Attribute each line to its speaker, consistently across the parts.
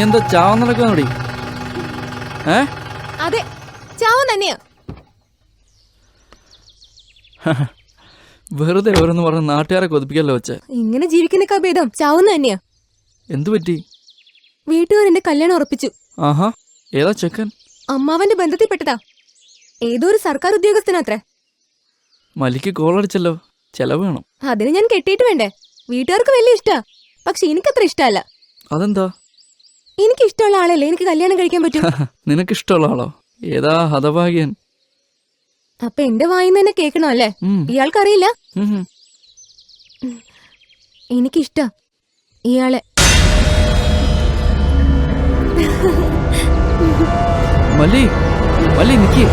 Speaker 1: എന്താ ചാവ നടക്കുന്നോടി?
Speaker 2: അതെ, ചാവൻ തന്നെയാ.
Speaker 1: വെറുതെ ഓരോന്ന് പറഞ്ഞ് നാട്ടുകാരെ കൊതിപ്പിക്കല്ലോ വെച്ച.
Speaker 2: ഇങ്ങനെ ജീവിക്കുന്നേക്കാ ഭേദം ചാവുന്ന തന്നെയാ.
Speaker 1: എന്തു പറ്റി?
Speaker 2: വീട്ടുകാർ എന്റെ കല്യാണം ഉറപ്പിച്ചു.
Speaker 1: ആഹാ, ഏതാ ചെക്കൻ?
Speaker 2: അമ്മാവന്റെ ബന്ധത്തിൽപ്പെട്ടതാ. ഏതോ ഒരു സർക്കാർ ഉദ്യോഗസ്ഥനാത്രേ.
Speaker 1: മലിക്ക് കോളടിച്ചല്ലോ, ചെലവ് വേണം.
Speaker 2: അതിന് ഞാൻ കെട്ടിയിട്ട് വേണ്ടേ? വീട്ടുകാർക്ക് വലിയ ഇഷ്ടാ, പക്ഷെ എനിക്കത്ര ഇഷ്ടമല്ല.
Speaker 1: അതെന്താ?
Speaker 2: എനിക്ക് ഇഷ്ടമുള്ള ആളല്ലേ എനിക്ക് കല്യാണം കഴിക്കാൻ പറ്റും.
Speaker 1: നിനക്കിഷ്ടമുള്ള ആളോ? ഏതാ ഹതഭാഗ്യൻ?
Speaker 2: അപ്പൊ എന്റെ വായിന്ന് തന്നെ കേൾക്കണോ അല്ലേ? ഇയാൾക്കറിയില്ല. എനിക്കിഷ്ടാ ഇയാളെ.
Speaker 1: മല്ലി, മല്ലി നിക്ക്.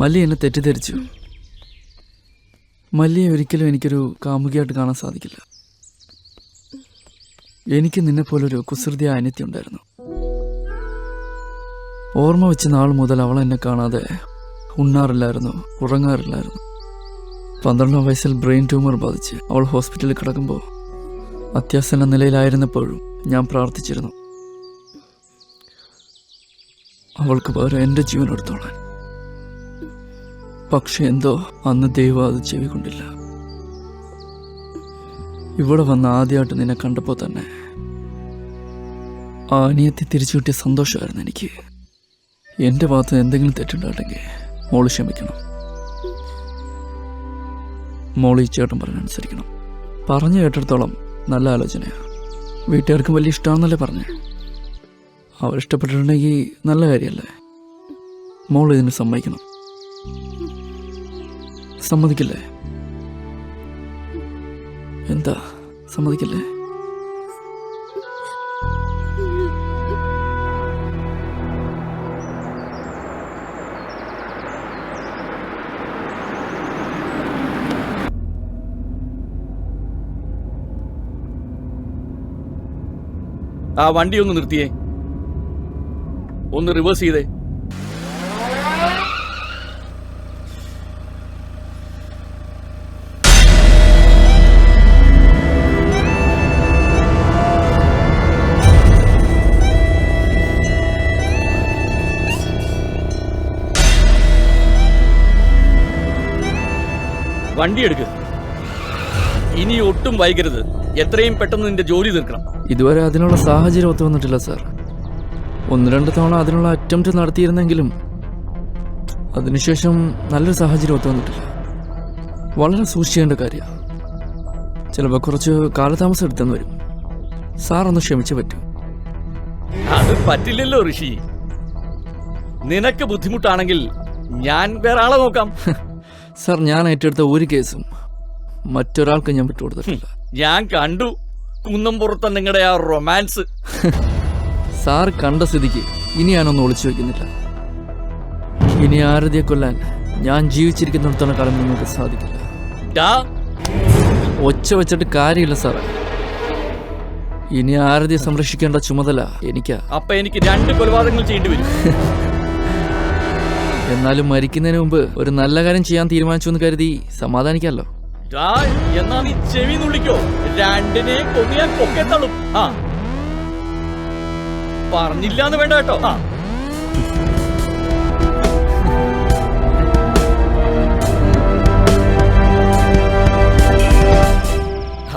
Speaker 1: മല്ലി എന്നെ തെറ്റിദ്ധരിച്ചു. മല്ലിയെ ഒരിക്കലും എനിക്കൊരു കാമുകിയായിട്ട് കാണാൻ സാധിക്കില്ല. എനിക്ക് നിന്നെപ്പോലൊരു കുസൃതിയായ അനിയത്തി ഉണ്ടായിരുന്നു. ഓർമ്മ വെച്ച നാൾ മുതൽ അവൾ എന്നെ കാണാതെ ഉണ്ണാറില്ലായിരുന്നു, ഉറങ്ങാറില്ലായിരുന്നു. 12 വയസ്സിൽ ബ്രെയിൻ ട്യൂമർ ബാധിച്ച് അവൾ ഹോസ്പിറ്റലിൽ കിടക്കുമ്പോൾ അത്യാസന്ന നിലയിലായിരുന്നപ്പോഴും ഞാൻ പ്രാർത്ഥിച്ചിരുന്നു, അവൾക്ക് പകരം എൻ്റെ ജീവൻ എടുത്തോളാൻ. പക്ഷെ എന്തോ അന്ന് ദൈവം അത് ചെവി കൊണ്ടില്ല. ഇവിടെ വന്ന് ആദ്യമായിട്ട് നിന്നെ കണ്ടപ്പോൾ തന്നെ ആ അനിയത്തി തിരിച്ചു കിട്ടിയ സന്തോഷമായിരുന്നു എനിക്ക്. എൻ്റെ ഭാഗത്ത് എന്തെങ്കിലും തെറ്റുണ്ടായിട്ടെങ്കിൽ മോള് ക്ഷമിക്കണം. മോള് ഈ ചേട്ടൻ പറഞ്ഞനുസരിക്കണം. പറഞ്ഞു കേട്ടിടത്തോളം നല്ല ആലോചനയാണ്. വീട്ടുകാർക്കും വലിയ ഇഷ്ടമാണെന്നല്ലേ പറഞ്ഞേ. അവരിഷ്ടപ്പെട്ടിട്ടുണ്ടെങ്കിൽ നല്ല കാര്യമല്ലേ? മോൾ ഇതിന് സമ്മതിക്കണം. സമ്മതിക്കില്ലേ? എന്താ സമ്മതിക്കില്ലേ?
Speaker 3: ആ വണ്ടി ഒന്ന് നിർത്തിയേ, ഒന്ന് റിവേഴ്സ് ചെയ്തേ. വണ്ടി എടുക്ക്. ഇനി ഒട്ടും വൈകരുത്. എത്രയും പെട്ടെന്ന് നിന്റെ ജോലി തീർക്കണം.
Speaker 1: ഇതുവരെ അതിനുള്ള സാഹചര്യം ഒത്തു വന്നിട്ടില്ല സാർ. 1-2 തവണ അതിനുള്ള അറ്റംപ്റ്റ് നടത്തിയിരുന്നെങ്കിലും അതിനുശേഷം നല്ലൊരു സാഹചര്യം ഒത്തു വന്നിട്ടില്ല. വളരെ സൂക്ഷിക്കേണ്ട കാര്യമാണ്. ചിലപ്പോൾ കുറച്ച് കാലതാമസം എടുത്തെന്ന് വരും. സാറൊന്ന് ക്ഷമിച്ചേ പറ്റൂ.
Speaker 3: അത് പറ്റില്ലല്ലോ ഋഷി. നിനക്ക് ബുദ്ധിമുട്ടാണെങ്കിൽ ഞാൻ വേറെ ആളെ നോക്കാം.
Speaker 1: സാർ, ഞാൻ ഏറ്റെടുത്ത ഒരു കേസും മറ്റൊരാൾക്ക് ഞാൻ വിട്ടുകൊടുത്തിട്ടില്ല.
Speaker 3: ഞാൻ കണ്ടു കുന്നംപുറത്തെ നിങ്ങളുടെ ആ റൊമാൻസ്.
Speaker 1: സാർ കണ്ട സ്ഥിതിക്ക് ഇനി ഞാനൊന്നും ഒളിച്ചു വെക്കുന്നില്ല. ഇനി ആരതിയെ കൊല്ലാൻ ഞാൻ ജീവിച്ചിരിക്കുന്നിടത്തോളം കാലം നിങ്ങൾക്ക് സാധിക്കില്ല. ഒച്ച വെച്ചിട്ട് കാര്യമില്ല സാറേ. ഇനി ആരതിയെ സംരക്ഷിക്കേണ്ട ചുമതല എനിക്കാ.
Speaker 3: അപ്പൊ എനിക്ക് 2 കൊലപാതകങ്ങൾ ചെയ്യേണ്ടി വരും.
Speaker 1: എന്നാലും മരിക്കുന്നതിന് മുമ്പ് ഒരു നല്ല കാര്യം ചെയ്യാൻ തീരുമാനിച്ചു എന്ന് കരുതി സമാധാനിക്കാമല്ലോ.
Speaker 3: എന്നാ നീ ചെവി നുള്ളിക്കോ. 2നെയും കൊന്നു ഞാൻ പൊക്കെത്തള്ളും. പറഞ്ഞില്ലാന്ന് വേണ്ട കേട്ടോ.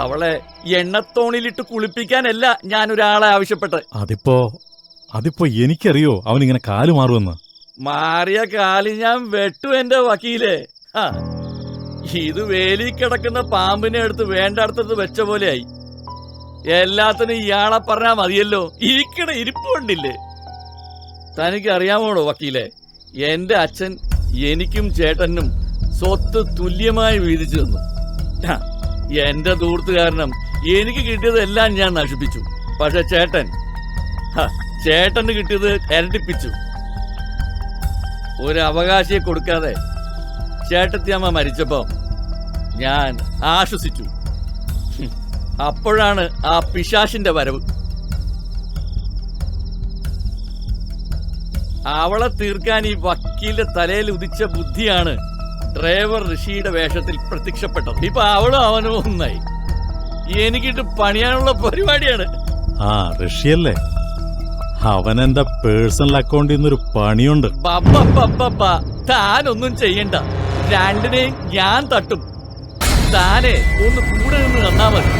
Speaker 3: അവളെ എണ്ണത്തോണിലിട്ട് കുളിപ്പിക്കാനല്ല ഞാൻ ഒരാളെ ആവശ്യപ്പെട്ടത്.
Speaker 4: അതിപ്പോ എനിക്കറിയോ അവനിങ്ങനെ കാല് മാറുമെന്ന്.
Speaker 3: മാറിയ കാല് ഞാൻ വെട്ടു എന്റെ വക്കീലേ. ഇത് വേലി കിടക്കുന്ന പാമ്പിനെ എടുത്ത് വേണ്ടടുത്തത് വെച്ച പോലെയായി. എല്ലാത്തിനും ഇയാളെ പറഞ്ഞാ മതിയല്ലോ. ഇരിക്കണ ഇരിപ്പുണ്ടില്ലേ? തനിക്ക് അറിയാമോടോ വക്കീലെ, എന്റെ അച്ഛൻ എനിക്കും ചേട്ടനും സ്വത്ത് തുല്യമായി വീതിച്ചു തന്നു. എന്റെ ദൂർത്ത് കാരണം എനിക്ക് കിട്ടിയതെല്ലാം ഞാൻ നശിപ്പിച്ചു. പക്ഷെ ചേട്ടന് കിട്ടിയത് ഇരട്ടിപ്പിച്ചു. ഒരു അവകാശിയെ കൊടുക്കാതെ ചേട്ടത്തിയമ്മ മരിച്ചപ്പോ ഞാൻ ആശ്വസിച്ചു. അപ്പോഴാണ് ആ പിശാശിന്റെ വരവ്. അവളെ തീർക്കാൻ ഈ വക്കീലിന്റെ തലയിൽ ഉദിച്ച ബുദ്ധിയാണ് ഡ്രൈവർ ഋഷിയുടെ വേഷത്തിൽ പ്രത്യക്ഷപ്പെട്ടത്. ഇപ്പൊ അവളും അവനും ഒന്നായി. എനിക്കിട്ട് പണിയാനുള്ള പരിപാടിയാണ്.
Speaker 4: ആ റഷ്യല്ലേ, അവനെന്റെ പേഴ്സണൽ അക്കൗണ്ടിൽ നിന്നൊരു പണിയുണ്ട്.
Speaker 3: ബബ്ബബ്ബബ്ബ. താനൊന്നും ചെയ്യണ്ട, രണ്ടിനെയും ഞാൻ തട്ടും. താനെ ഒന്ന് കൂടെ നിന്ന് തന്നാ മതി.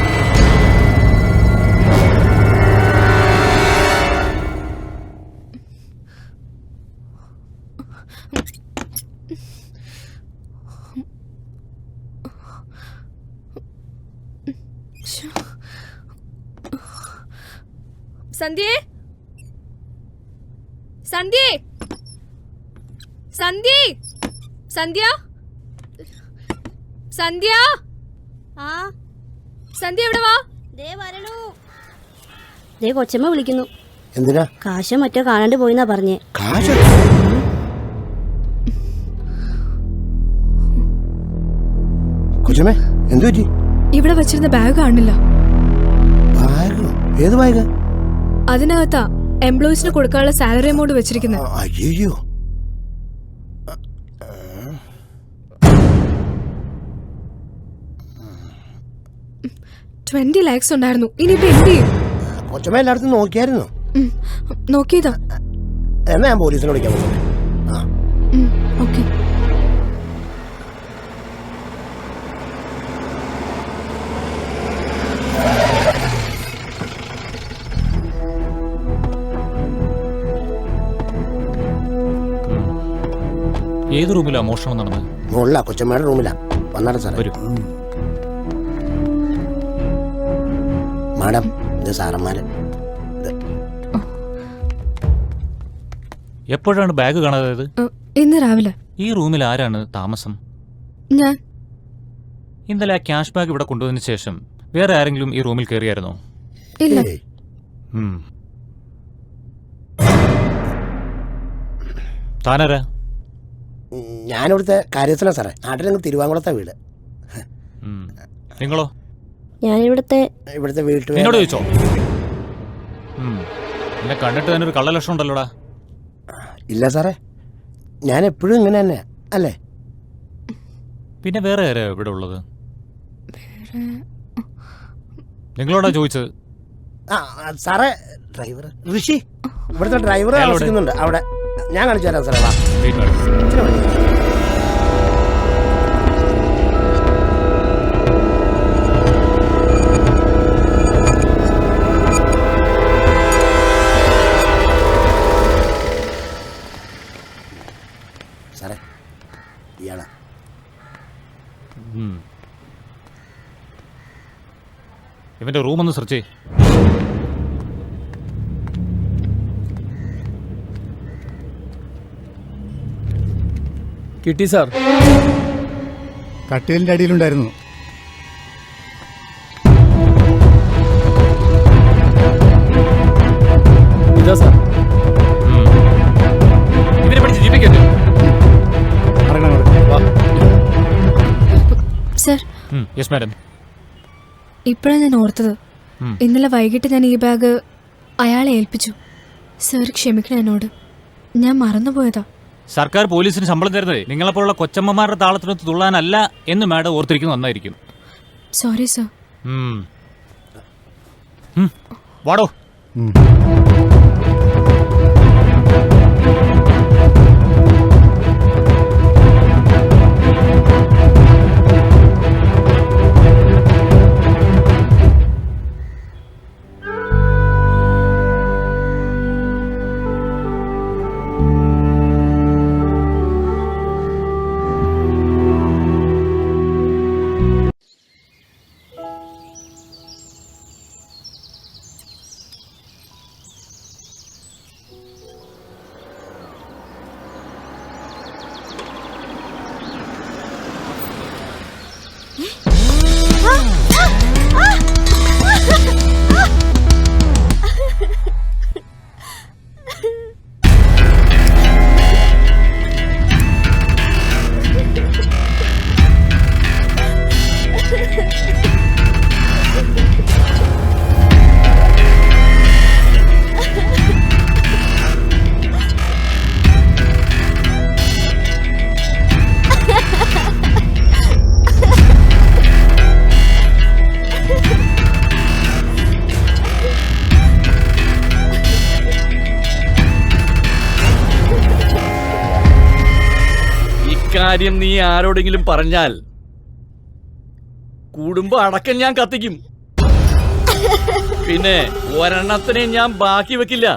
Speaker 2: സന്ധ്യേ, സന്ധ്യേ, സന്ധ്യേ, സന്ധ്യ, സന്ധ്യ,
Speaker 5: ആ
Speaker 2: സന്ധ്യ എവിടെ വാ.
Speaker 5: ദേ വരണു. ദേ കൊച്ചമ്മ വിളിക്കുന്നു.
Speaker 6: എന്തിനാ?
Speaker 5: കാശോ മറ്റോ കാണാണ്ട് പോയിന്നാ പറഞ്ഞേ.
Speaker 6: കാശ്? കൊച്ചമ്മേ എന്തു പറ്റി?
Speaker 2: ഇവിടെ വെച്ചിരുന്ന ബാഗ് കാണില്ല.
Speaker 6: ബാഗോ? ഏത് ബാഗ്?
Speaker 2: അതിനകത്താ എംപ്ലോയീസിന് കൊടുക്കാനുള്ള സാലറി എമൗണ്ട് വെച്ചിരിക്കുന്നത്.
Speaker 6: അയ്യോ,
Speaker 2: 20 lakhs ഉണ്ടായിരുന്നു. ഇനിയിപ്പോ എന്ത് ചെയ്യും?
Speaker 6: കൊച്ചമ്മ എല്ലായിടത്തും നോക്കിയായിരുന്നു.
Speaker 2: നോക്കിയതാ.
Speaker 6: എന്നാ ഞാൻ പോലീസിനെ വിളിക്കാൻ പോകുന്നത്. ആ
Speaker 2: ഓക്കെ.
Speaker 7: ഏത് റൂമിലാ മോഷണം നടന്നത്?
Speaker 6: മുകളിലാ, കൊച്ചമ്മയുടെ റൂമിലാ. വന്നാട്ടെ സാറേ.
Speaker 7: വരൂ.
Speaker 6: മാഡം, ഇത് സാറന്മാര്.
Speaker 7: എപ്പോഴാണ് ബാഗ് കാണാതായത്?
Speaker 2: ഇന്ന് രാവിലെ.
Speaker 7: ഈ റൂമിൽ ആരാണ് താമസം?
Speaker 2: ഞാൻ.
Speaker 7: ഇന്നലെ ആ ക്യാഷ് ബാഗ് ഇവിടെ കൊണ്ടുവന്നതിന് ശേഷം വേറെ ആരെങ്കിലും ഈ റൂമിൽ കയറിയായിരുന്നോ?
Speaker 2: ഇല്ല.
Speaker 6: ഏയ്,
Speaker 7: താനാരാ?
Speaker 6: ഞാനിവിടുത്തെ കാര്യസ്ഥനാ സാറേ. നാട്ടിലെങ്കിൽ തിരുവാങ്കുളത്തെ വീട്.
Speaker 7: നിങ്ങളോ?
Speaker 5: ഞാനിവിടുത്തെ
Speaker 6: ഇവിടുത്തെ വീട്ടിൽ
Speaker 7: എന്നോട് ചോദിച്ചോ? എന്നെ കണ്ടിട്ട് തന്നെ ഒരു കള്ളലക്ഷണം ഉണ്ടല്ലോടാ.
Speaker 6: ഇല്ല സാറേ, ഞാൻ എപ്പോഴും ഇങ്ങനെ തന്നെ അല്ലേ.
Speaker 7: പിന്നെ വേറെ ആരാ ഇവിടെ ഉള്ളത്? നിങ്ങളോടാ ചോദിച്ചത്.
Speaker 6: ആ സാറേ, ഡ്രൈവർ ഋഷി, ഇവിടുത്തെ ഡ്രൈവർ താമസിക്കുന്നുണ്ട് അവിടെ. ഞാൻ കാണിച്ചു തരാം സാറേ. വാ.
Speaker 7: Wait madam.
Speaker 6: ഇച്ചിരി മതി. സാറേ, ഇയാളാ.
Speaker 7: ഇവന്റെ റൂം ഒന്ന് സെർച്ച് ചെയ്യ്.
Speaker 1: കിട്ടി സാർ.
Speaker 8: കട്ടിലിന്റെ അടിയിലുണ്ടായിരുന്നു.
Speaker 1: ഇതാ സാർ.
Speaker 7: ഇവരെ പഠിച്ച് ജീവിക്കരുത്.
Speaker 2: Sir,
Speaker 7: yes madam.
Speaker 2: ഇപ്പോഴാണ് ഞാൻ ഓർത്തത്. ഇന്നലെ വൈകിട്ട് ഞാൻ ഈ ബാഗ് അയാളെ ഏൽപ്പിച്ചു. സർ ക്ഷമിക്കണം എന്നോട്, ഞാൻ മറന്നുപോയതാ.
Speaker 7: സർക്കാർ പോലീസിന് ശമ്പളം തരുന്നത് നിങ്ങളെപ്പോലുള്ള കൊച്ചമ്മമാരുടെ താളത്തിനൊത്ത് തുള്ളാനല്ല എന്ന് മാഡം ഓർത്തിരിക്കുന്നത് നന്നായിരിക്കും.
Speaker 2: Sorry sir.
Speaker 7: വാടോ.
Speaker 3: ഇക്കാര്യം നീ ആരോടെങ്കിലും പറഞ്ഞാൽ കുടുംബം അടക്കം ഞാൻ കത്തിക്കും. പിന്നെ ഒരെണ്ണത്തിനെ ഞാൻ ബാക്കി വെക്കില്ല.